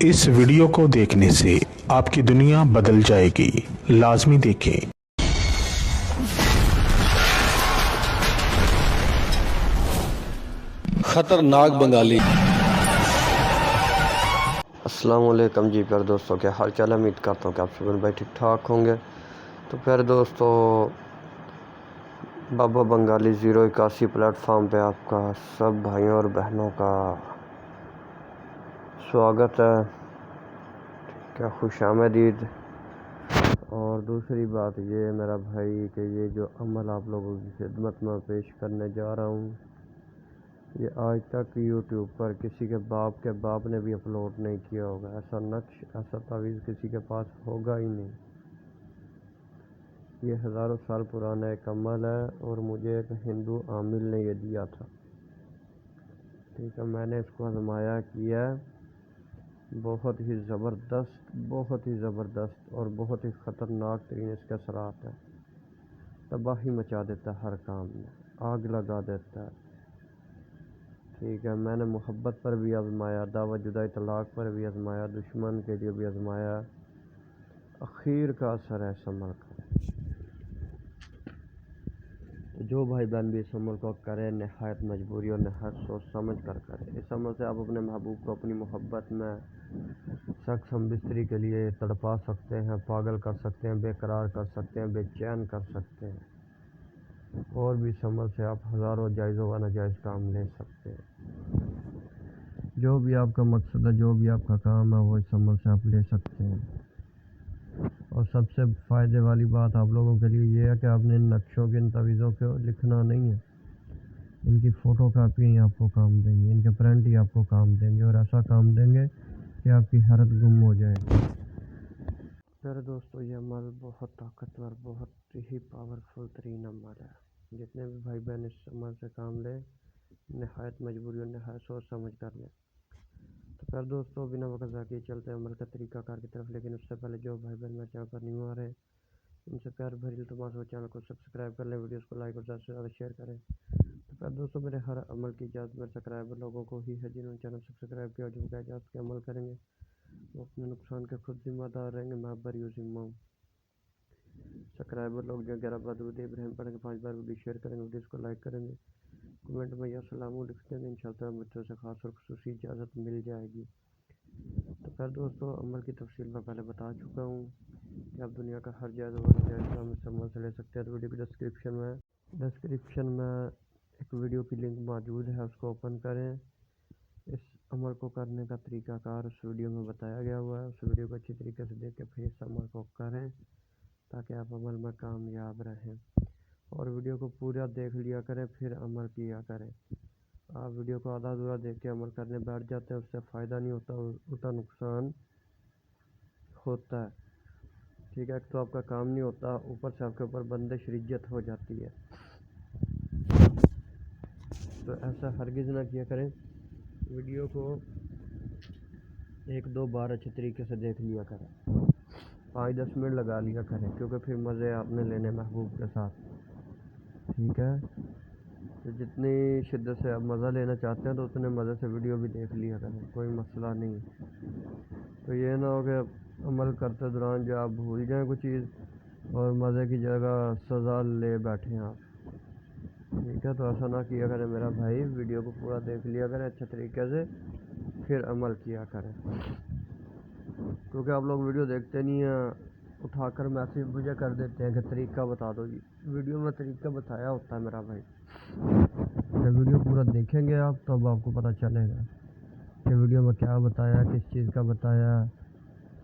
اس video کو دیکھنے سے آپ کی دنیا بدل جائے گی، لازمی دیکھیں۔ خطرناک بنگالی۔ السلام علیکم جی پیارے دوستوں، کیا حال چال ہے؟ امید کرتا ہوں کہ آپ سب بھائی ٹھیک ٹھاک ہوں گے۔ تو پیارے دوستوں، بابا بنگالی 081 پلیٹ فارم پہ آپ کا سب بھائیوں اور بہنوں کا سواگت ہے، کیا خوش آمدید۔ اور دوسری بات یہ میرا بھائی کہ یہ جو عمل آپ لوگوں کی خدمت میں پیش کرنے جا رہا ہوں، یہ آج تک یوٹیوب پر کسی کے باپ نے بھی اپلوڈ نہیں کیا ہوگا۔ ایسا نقش، ایسا تعویذ کسی کے پاس ہوگا ہی نہیں۔ یہ ہزاروں سال پرانا ایک عمل ہے اور مجھے ایک ہندو عامل نے یہ دیا تھا، ٹھیک ہے۔ میں نے اس کو آزمایا کیا، بہت ہی زبردست اور بہت ہی خطرناک ترین اس کے اثرات ہیں۔ تباہی مچا دیتا ہے، ہر کام میں آگ لگا دیتا ہے، ٹھیک ہے۔ میں نے محبت پر بھی آزمایا، دعوت جدائی طلاق پر بھی آزمایا، دشمن کے لیے بھی آزمایا، اخیر کا اثر ہے اس عمل کا۔ جو بھائی بہن بھی اس عمل کو کرے، نہایت مجبوری اور نہایت سوچ سمجھ کر کرے۔ اس عمل سے آپ اپنے محبوب کو اپنی محبت میں سخت ہم بستری کے لیے تڑپا سکتے ہیں، پاگل کر سکتے ہیں، بے قرار کر سکتے ہیں، بے چین کر سکتے ہیں، اور بھی اس عمل سے آپ ہزاروں جائز و ناجائز کام لے سکتے ہیں۔ جو بھی آپ کا مقصد ہے، جو بھی آپ کا کام ہے، وہ اس عمل سے آپ لے سکتے ہیں۔ اور سب سے فائدے والی بات آپ لوگوں کے لیے یہ ہے کہ آپ نے ان نقشوں کے، ان تعویذوں کو لکھنا نہیں ہے، ان کی فوٹو کاپی ہی آپ کو کام دیں گے، ان کے پرنٹ ہی آپ کو کام دیں گے، اور ایسا کام دیں گے کہ آپ کی حیرت گم ہو جائے گی۔ میرے دوستو، یہ عمل بہت طاقتور، بہت ہی پاورفل ترین عمل ہے۔ جتنے بھی بھائی بہن اس عمل سے کام لے، نہایت مجبوری اور نہایت سوچ سمجھ کر لیں۔ تو پھر دوستو، بنا وقت ضائع کیے چلتے ہیں عمل کا طریقہ کار کی طرف، لیکن اس سے پہلے جو بھائی بہن میرے چینل پر نیو آ رہے ہیں، ان سے پیار بھری التماس ہو، چینل کو سبسکرائب کر لیں، ویڈیوز کو لائک اور زیادہ سے زیادہ شیئر کریں۔ تو پھر دوستو، میرے ہر عمل کی اجازت میرے سبسکرائبر لوگوں کو ہی ہے، جنہوں نے چینل سبسکرائب کیا، جو بغیر اجازت کے عمل کریں گے وہ اپنے نقصان کے خود ذمہ دار رہیں گے، میں بری ذمہ ہوں۔ سبسکرائبر لوگ جو 11 بار درود ابراہیم پڑھیں گے، 5 بار ویڈیو شیئر کریں گے، ویڈیوز کو لائک کریں گے، کمنٹ میں یا سلام لکھ دیں گے، انشاءاللہ مجھ سے خاص اور خصوصی اجازت مل جائے گی۔ تو پھر دوستو، عمل کی تفصیل میں پہلے بتا چکا ہوں کہ آپ دنیا کا ہر جائز و ناجائز کام اس عمل سے لے سکتے ہیں۔ تو ویڈیو کی ڈسکرپشن میں ایک ویڈیو کی لنک موجود ہے، اس کو اوپن کریں۔ اس عمل کو کرنے کا طریقہ کار اس ویڈیو میں بتایا گیا ہوا ہے، اس ویڈیو کو اچھی طریقے سے دیکھ کے پھر اس عمل کو کریں تاکہ آپ عمل میں کامیاب رہیں۔ اور ویڈیو کو پورا دیکھ لیا کریں، پھر عمل کیا کریں۔ آپ ویڈیو کو آدھا ادھورا دیکھ کے عمل کرنے بیٹھ جاتے ہیں، اس سے فائدہ نہیں ہوتا، الٹا نقصان ہوتا ہے، ٹھیک ہے۔ ایک تو آپ کا کام نہیں ہوتا، اوپر سے آپ کے اوپر بندش رجت ہو جاتی ہے۔ تو ایسا ہرگز نہ کیا کریں، ویڈیو کو 1-2 بار اچھے طریقے سے دیکھ لیا کریں، 5-10 منٹ لگا لیا کریں، کیونکہ پھر مزے آپ نے لینے محبوب کے ساتھ، ٹھیک ہے۔ تو جتنی شدت سے آپ مزہ لینا چاہتے ہیں تو اتنے مزے سے ویڈیو بھی دیکھ لیا کریں، کوئی مسئلہ نہیں۔ تو یہ نہ ہو کہ عمل کرتے دوران جو آپ بھول جائیں کوئی چیز اور مزے کی جگہ سزا لے بیٹھیں آپ، ٹھیک ہے۔ تو ایسا نہ کیا کریں میرا بھائی، ویڈیو کو پورا دیکھ لیا کریں اچھے طریقے سے، پھر عمل کیا کریں۔ کیونکہ آپ لوگ ویڈیو دیکھتے نہیں ہیں، اٹھا کر میسیج مجھے کر دیتے ہیں کہ طریقہ بتا دو جی۔ ویڈیو میں طریقہ بتایا ہوتا ہے میرا بھائی، جب ویڈیو پورا دیکھیں گے آپ تب آپ کو پتہ چلے گا کہ ویڈیو میں کیا بتایا، کس چیز کا بتایا،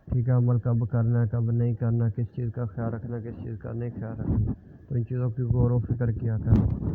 ٹھیک ہے۔ عمل کب کرنا ہے، کب نہیں کرنا، کس چیز کا خیال رکھنا ہے، کس چیز کا نہیں خیال رکھنا، تو ان چیزوں کی غور و فکر کیا کریں۔